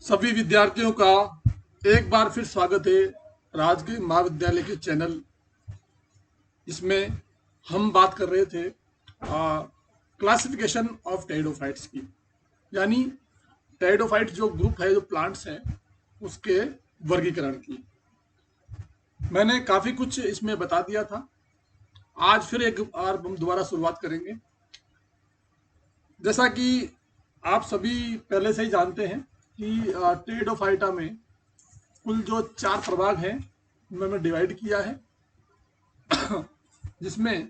सभी विद्यार्थियों का एक बार फिर स्वागत है राजकीय महाविद्यालय के चैनल। इसमें हम बात कर रहे थे क्लासिफिकेशन ऑफ टेरिडोफाइट्स की, यानी टेरिडोफाइट जो ग्रुप है, जो प्लांट्स हैं, उसके वर्गीकरण की। मैंने काफ़ी कुछ इसमें बता दिया था। आज फिर एक बार हम दोबारा शुरुआत करेंगे। जैसा कि आप सभी पहले से ही जानते हैं कि टेरिडोफाइटा में कुल जो 4 प्रभाग हैं उनमें मैं डिवाइड किया है, जिसमें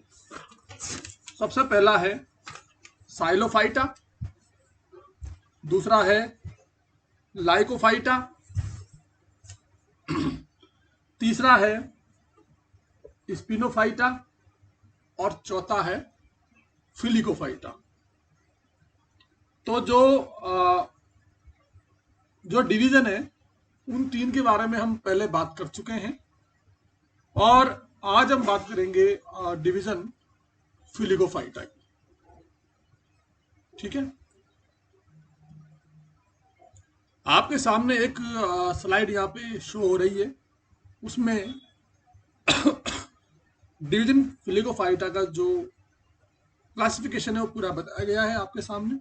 सबसे पहला है साइलोफाइटा, दूसरा है लाइकोफाइटा, तीसरा है स्पिनोफाइटा और चौथा है फिलिकोफाइटा। तो जो डिवीजन है उन 3 के बारे में हम पहले बात कर चुके हैं और आज हम बात करेंगे डिवीजन फिलिकोफाइटा की। ठीक है, आपके सामने एक स्लाइड यहाँ पे शो हो रही है। उसमें डिवीजन फिलिकोफाइटा का जो क्लासिफिकेशन है वो पूरा बताया गया है आपके सामने।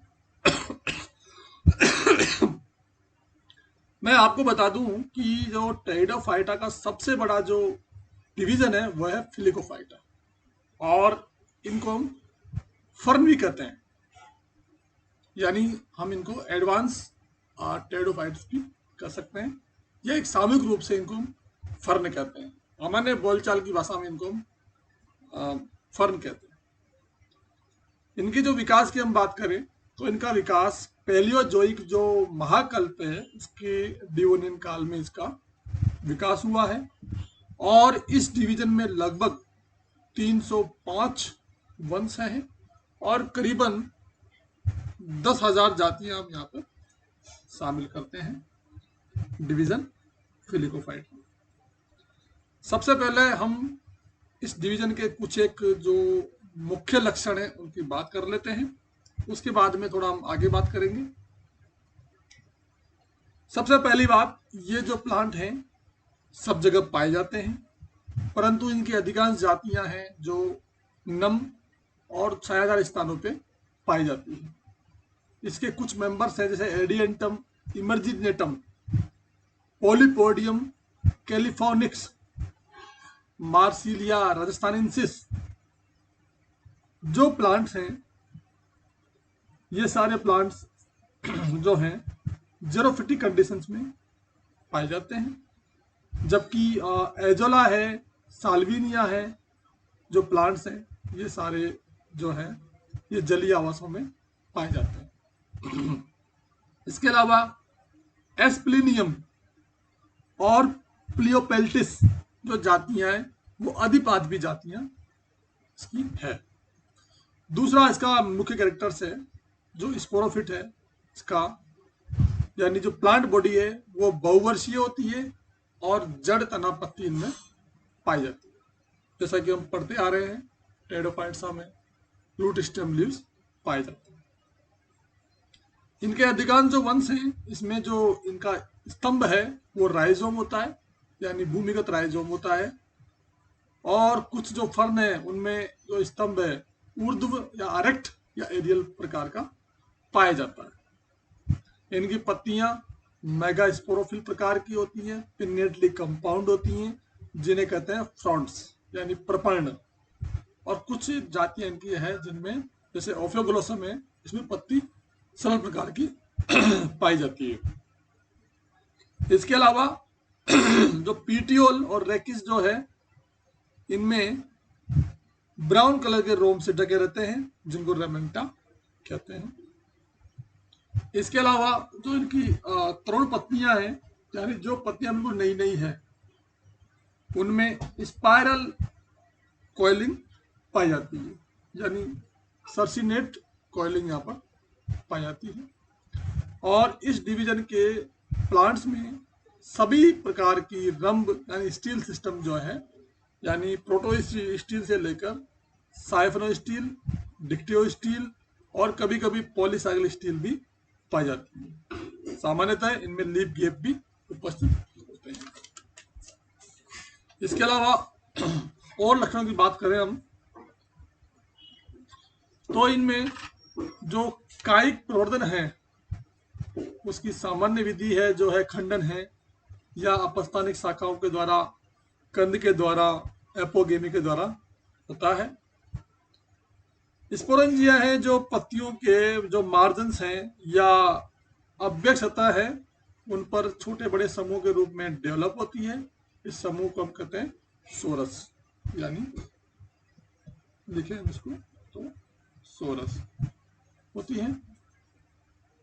मैं आपको बता दूं कि जो टेरिडोफाइटा का सबसे बड़ा जो डिवीजन है वह है फिलिकोफाइटा, और इनको हम फर्न भी कहते हैं, यानी हम इनको एडवांस टेरिडोफाइट्स भी कह सकते हैं, या एक सामूहिक रूप से इनको हम फर्न कहते हैं। सामान्य बोलचाल की भाषा में इनको हम फर्न कहते हैं। इनके जो विकास की हम बात करें तो इनका विकास पैलियोजोइक जो महाकल्प है उसके डिवोनियन काल में इसका विकास हुआ है, और इस डिवीजन में लगभग 305 वंश हैं और करीबन 10,000 जातियां हम यहाँ पर शामिल करते हैं डिवीजन फिलिकोफाइट में। सबसे पहले हम इस डिवीजन के कुछ एक जो मुख्य लक्षण है उनकी बात कर लेते हैं, उसके बाद में थोड़ा हम आगे बात करेंगे। सबसे पहली बात, ये जो प्लांट हैं सब जगह पाए जाते हैं, परंतु इनकी अधिकांश जातियां हैं जो नम और छायादार स्थानों पे पाई जाती हैं। इसके कुछ मेंबर्स हैं जैसे एडियंटम इमर्जिनेटम, पोलीपोडियम कैलिफोर्निक्स, मार्सिलिया राजस्थानेंसिस। जो प्लांट्स हैं, ये सारे प्लांट्स जो हैं जेरोफिटिक कंडीशंस में पाए जाते हैं, जबकि एजोला है, साल्विनिया है, जो प्लांट्स हैं ये सारे जो हैं ये जलीय आवासों में पाए जाते हैं। इसके अलावा एस्प्लिनियम और प्लियोपेल्टिस जो जातियां हैं वो अधिपादपी जातियां इसकी है। दूसरा इसका मुख्य कैरेक्टर्स है जो स्पोरोफिट है इसका, यानी जो प्लांट बॉडी है वो बहुवर्षीय होती है और जड़ तना पत्ती इनमें पाई जाती है। जैसा कि हम पढ़ते आ रहे हैं टेरिडोफाइट्सा में रूट स्टेम लीव्स पाए जाते हैं। इनके अधिकांश जो वंश हैं इसमें जो इनका स्तंभ है वो राइजोम होता है, यानी भूमिगत राइजोम होता है, और कुछ जो फर्न है उनमें जो स्तंभ है ऊर्ध्व या अरेक्ट या एरियल प्रकार का पाया जाता है। इनकी पत्तियां मेगास्पोरोफिल प्रकार की होती हैं, पिन्नेटली कंपाउंड होती हैं, जिन्हें कहते हैं फ्रॉन्ट्स यानी प्रपर्ण। और कुछ जातियां इनकी है जिनमें जैसे ओफियोग्लोसम है, इसमें पत्ती सरल प्रकार की पाई जाती है। इसके अलावा जो पीटियोल और रेकिस जो है इनमें ब्राउन कलर के रोम से ढके रहते हैं जिनको रेमेंटा कहते हैं। इसके अलावा जो इनकी तरुण पत्तियां हैं, यानी जो पत्तियां बिल्कुल नई नई हैं, उनमें स्पाइरल कॉइलिंग पाई जाती है, यानी सर्सिनेट कॉइलिंग यहाँ पर पाई जाती है। और इस डिवीजन के प्लांट्स में सभी प्रकार की रंब यानी स्टील सिस्टम जो है, यानी प्रोटो स्टील से लेकर साइफनो स्टील, डिक्टियो स्टील और कभी कभी पॉलीसाइकिल स्टील भी पाई जाती है। सामान्यतः इनमें लीफ गैप भी उपस्थित होते हैं। इसके अलावा और लक्षणों की बात करें हम, तो इनमें जो कायिक प्रवर्धन है उसकी सामान्य विधि है जो है खंडन है, या अपस्थानिक शाखाओं के द्वारा, कंद के द्वारा, एपोगेमी के द्वारा होता है। स्पोरेंजिया है जो पत्तियों के जो मार्जिन्स हैं या अव्यक्त सतह है उन पर छोटे बड़े समूह के रूप में डेवलप होती है। इस समूह को हम कहते हैं सोरस, यानी लिखें हम इसको तो सोरस होती है।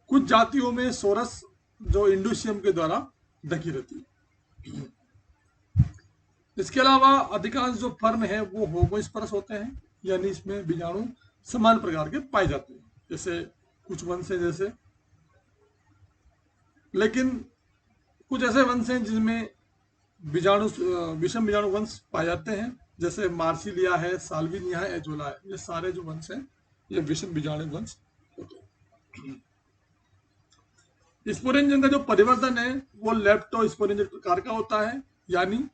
कुछ जातियों में सोरस जो इंडोसियम के द्वारा ढकी रहती है। इसके अलावा अधिकांश जो फर्न है वो होमोस्परस होते हैं, यानी इसमें बीजाणु समान प्रकार के पाए जाते हैं, जैसे कुछ वंश हैं जैसे, लेकिन कुछ ऐसे वंश हैं जिनमें बीजाणु विषम बीजाणु वंश पाए जाते हैं, जैसे मार्सिलिया है, साल्विनिया है, एजोला है। ये सारे जो वंश हैं ये विषम बीजाणु वंश होते हैं। स्पोरेंजियम का जो परिवर्तन है वो लेप्टोस्पोरेंजियम प्रकार का होता है, यानी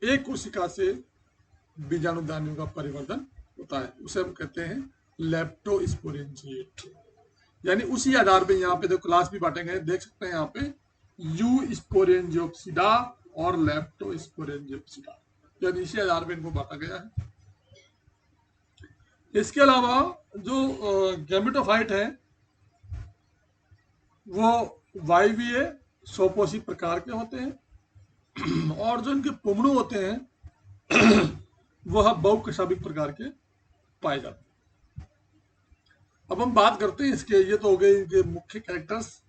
एक कोशिका से बीजाणुदानियों का परिवर्तन होता है, उसे हम कहते हैं लेप्टोस्पोरेंजिएट। यानी उसी आधार पे यहाँ पे जो क्लास भी बांटे गए देख सकते हैं यहाँ पे यू स्पोरेंजियोप्सिडा और लेप्टोस्पोरेंजियोप्सिडा, यानी इसी आधार पे इनको बांटा गया है। इसके अलावा जो गैमेटोफाइट है वो वायवीय सोपोसी प्रकार के होते हैं, और जो इनके पुमड़ू होते हैं वह बहुकशाभिक प्रकार के पाए जाते हैं। अब हम बात करते हैं इसके, ये तो हो गए इनके मुख्य कैरेक्टर्स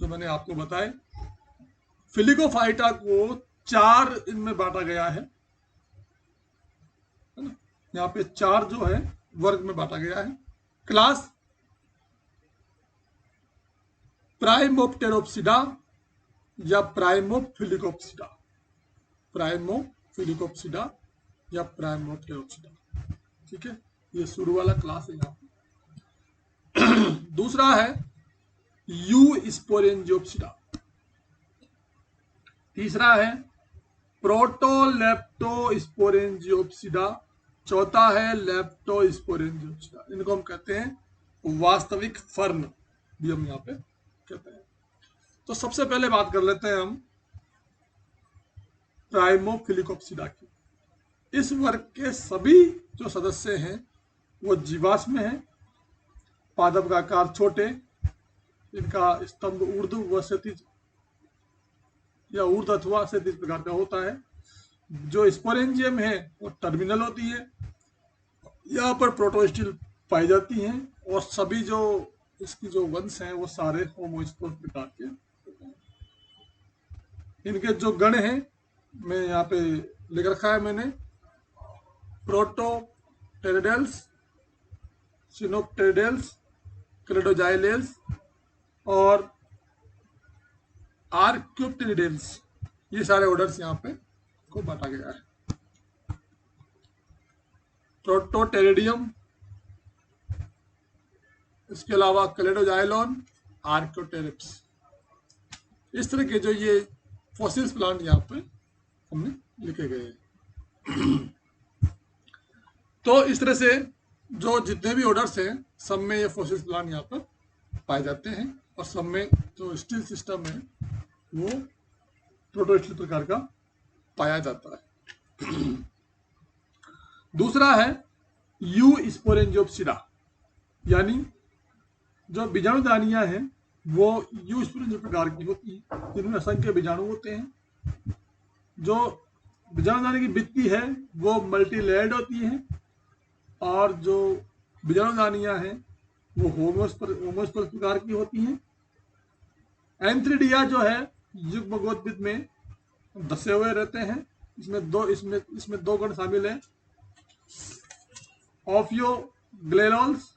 जो मैंने आपको बताए। फिलिकोफाइटा को 4 इनमें बांटा गया है ना, यहाँ पे 4 जो है वर्ग में बांटा गया है। क्लास प्राइमोप्टेरोप्सिडा या प्राइमोफिलिकोप्सिडा, प्राइमोफिलिकोप्सिडा या प्राइमोप्टेरोप्सिडा, ठीक है, ये शुरू वाला क्लास है यहाँ पे। दूसरा है यू स्पोरेंजियोप्सिडा, तीसरा है प्रोटोलेप्टोस्पोरेंजियोप्सिडा, चौथा है लेप्टोस्पोरेंजियोप्सिडा। इनको हम कहते हैं वास्तविक फर्न भी हम यहाँ पे कहते हैं। तो सबसे पहले बात कर लेते हैं हम प्राइमोफिलिकोप्सिडा की। इस वर्ग के सभी जो सदस्य हैं वो जीवाश्म हैं, पादप का आकार छोटे, इनका स्तंभ ऊर्ध्व व क्षैतिज या ऊर्ध अथवा क्षैतिज प्रकार का होता है। जो स्पोरेंजियम है वो टर्मिनल होती है, यहाँ पर प्रोटोस्टिल पाई जाती हैं, और सभी जो इसकी जो वंश हैं वो सारे होमोस्पोर प्रकार के होते हैं। इनके जो गण हैं मैं यहाँ पे लिख रखा है मैंने, प्रोटोटेरिडेल्स, सिनोप्टेरिडेल्स, क्लेडोजाइलेल्स और आर्क्योप्टेरिडेल्स, ये सारे ऑर्डर्स यहाँ पे को बांटा गया है। प्रोटोटेरिडियम, इसके अलावा क्लेडोजाइलॉन, आर्क्योटेरिप्स, इस तरह के जो ये फॉसिल्स प्लांट यहाँ पे हमने लिखे गए हैं। तो इस तरह से जो जितने भी ऑर्डर्स हैं सब में ये फॉसिल्स प्लांट यहाँ पर पाए जाते हैं, और सब में जो स्टील सिस्टम है वो प्रोटोस्टिल प्रकार का पाया जाता है। दूसरा है यू स्पोरेंजियोप्सिडा, यानी जो बीजाणुदानियां हैं वो यू स्पोरेंजियो प्रकार की होती हैं, जिनमें असंख्य बीजाणु होते हैं। जो बीजाणुदानी की भित्ति है वो मल्टीलेयर्ड होती है, और जो बीजाणुदानियां हैं वो होमोस्पर प्रकार की होती हैं। एंथ्रिडिया जो है युग्मगोत्वित में दसे हुए रहते हैं। इसमें दो गण शामिल हैं, ऑफियोग्लेलोल्स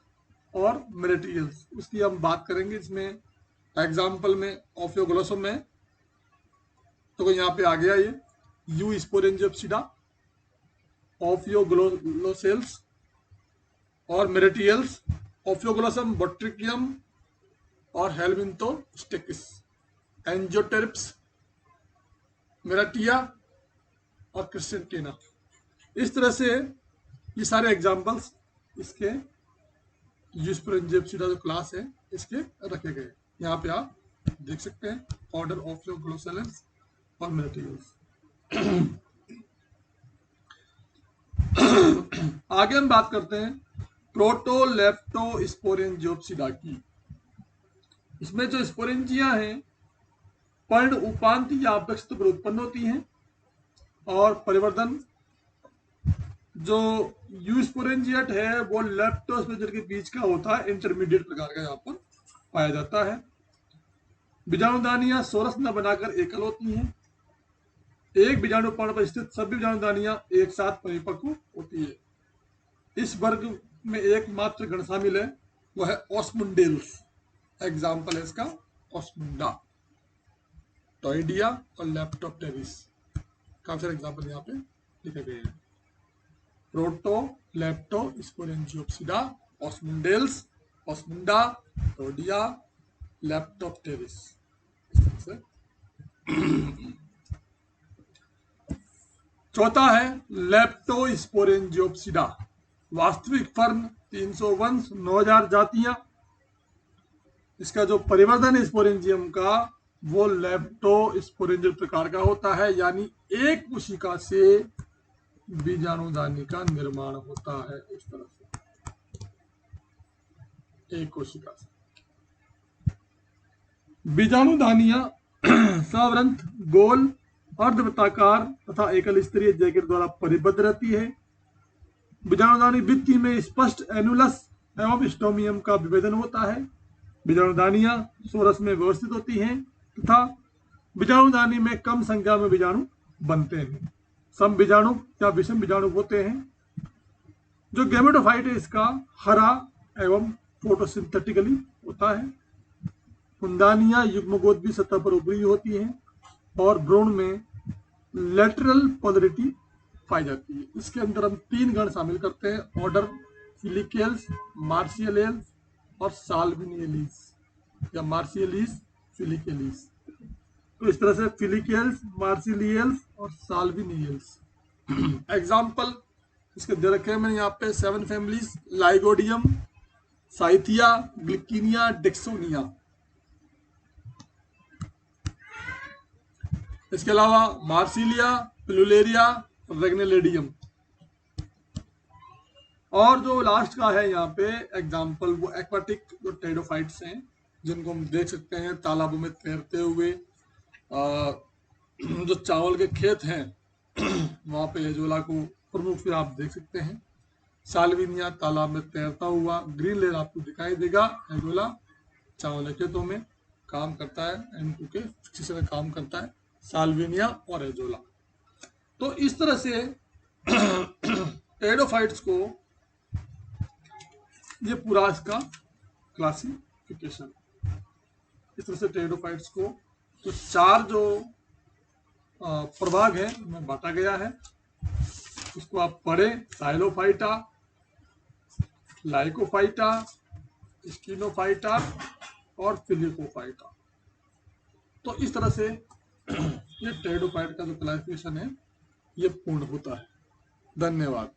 और मेरेटियल्स। उसकी हम बात करेंगे इसमें एग्जाम्पल में ऑफियोग्लोसम है, तो यहाँ पे आ गया ये यू स्पोरेंजियोप्सिडा, ऑफियोग्लोसेल्स और मेरेटियल्स, ऑफियोग्लोसम बोट्रिकियम और हेलमिंथोस्टेकिस। एंजियोटेरिप्स, मेराटिया और क्रिस्टेंटिना। इस तरह से ये सारे एग्जाम्पल्स इसके यूस्पोरेंजियोप्सिडा जो क्लास है इसके रखे गए। यहाँ पे आप देख सकते हैं ऑर्डर ऑफ योर ग्लोसोलेंस और मेराटियोस। आगे हम बात करते हैं प्रोटोलेप्टोस्पोरेंजियोप्सिडा की। इसमें जो स्पोरेंजिया हैं पर्ण उपांत या अभ्यस्त पर उत्पन्न होती हैं और परिवर्धन जो यूस्पोरेंजिएट है वो लेप्टोस्पोरेंजिएट के बीच का होता है, इंटरमीडिएट प्रकार का यहाँ पर पाया जाता है। बीजाणुदानियां सोरस न बनाकर एकल होती हैं। एक बीजाणु पर्ण पर स्थित सभी बीजाणुदानियां एक साथ परिपक्व होती है। इस वर्ग में एकमात्र गण शामिल है, वह है ऑस्मुंडेल्स। एग्जाम्पल है इसका ऑस्मुंडा, टॉइडिया और लेप्टोप्टेरिस। काफी सारे एग्जाम्पल यहाँ पे लिखे गए हैं। प्रोटोलेप्टोस्पोरेंजियोप्सिडा, ऑस्मुंडेल्स, ऑस्मुंडा, टॉइडिया, लेप्टोप्टेरिस। चौथा है लेप्टोस्पोरेंजियोप्सिडा। वास्तविक फर्न 300 वंश 9000 जातियां। इसका जो परिवर्धन है स्पोरेंजियम का वो लेप्टोस्पोरेंजियल प्रकार का होता है, यानी एक कोशिका से बीजाणुदानी का निर्माण होता है। इस तरह से एक कोशिका से बीजाणुदानियां सवृंत, गोल, अर्धवृत्ताकार तथा एकल स्तरीय जैकेट द्वारा परिबद्ध रहती है। बीजाणुदानी भित्ति में स्पष्ट एनुलस एवं स्टोमियम का विभेदन होता है। बीजाणुदानियां सोरस में व्यवस्थित होती हैं तथा बीजाणुदानी में कम संख्या में बीजाणु बनते हैं। सम बीजाणु या विषम बीजाणु होते हैं। जो गैमेटोफाइट है इसका हरा एवं फोटोसिंथेटिकली होता है। कुंदानियां युग्मगोद सतह पर उभरी होती हैं और भ्रूण में लेटरल पोलरिटी पाई जाती है। इसके अंदर हम 3 गण शामिल करते हैं, ऑर्डर फिलिकेल्स, मार्सियलेल्स और साल्विनियलिस या मार्सियलिस फिलिकेलिस। तो इस तरह से फिलिकेल्स, मार्सिलियल्स और साल्विनियल्स। एग्जाम्पल इसके दे रखे हैं मैंने यहाँ पे 7 फैमिलीज, लाइगोडियम, साइथिया, ग्लिकिनिया, डिक्सोनिया। इसके अलावा मार्सिलिया, पिलुलेरिया, रेग्नेलेडियम। और जो लास्ट का है यहाँ पे एग्जाम्पल वो एक्वाटिक जो टेडोफाइट्स हैं, जिनको हम देख सकते हैं तालाबों में तैरते हुए। जो चावल के खेत हैं वहाँ पे एजोला को प्रमुख से आप देख सकते हैं। साल्विनिया तालाब में तैरता हुआ, ग्रीन लेयर आपको दिखाई देगा। एजोला चावल के खेतों में काम करता है, N2 के अच्छी तरह काम करता है, साल्विनिया और एजोला। तो इस तरह से टेडोफाइट्स को ये पूरा इसका क्लासिफिकेशन। इस तरह से टेडोफाइट्स को तो 4 जो प्रभाग है उनमें बांटा गया है। उसको आप पढ़ें, साइलोफाइटा, लाइकोफाइटा, स्किनोफाइटा और फिलिकोफाइटा। तो इस तरह से ये टेडोफाइट का जो क्लासिफिकेशन है ये पूर्ण होता है। धन्यवाद।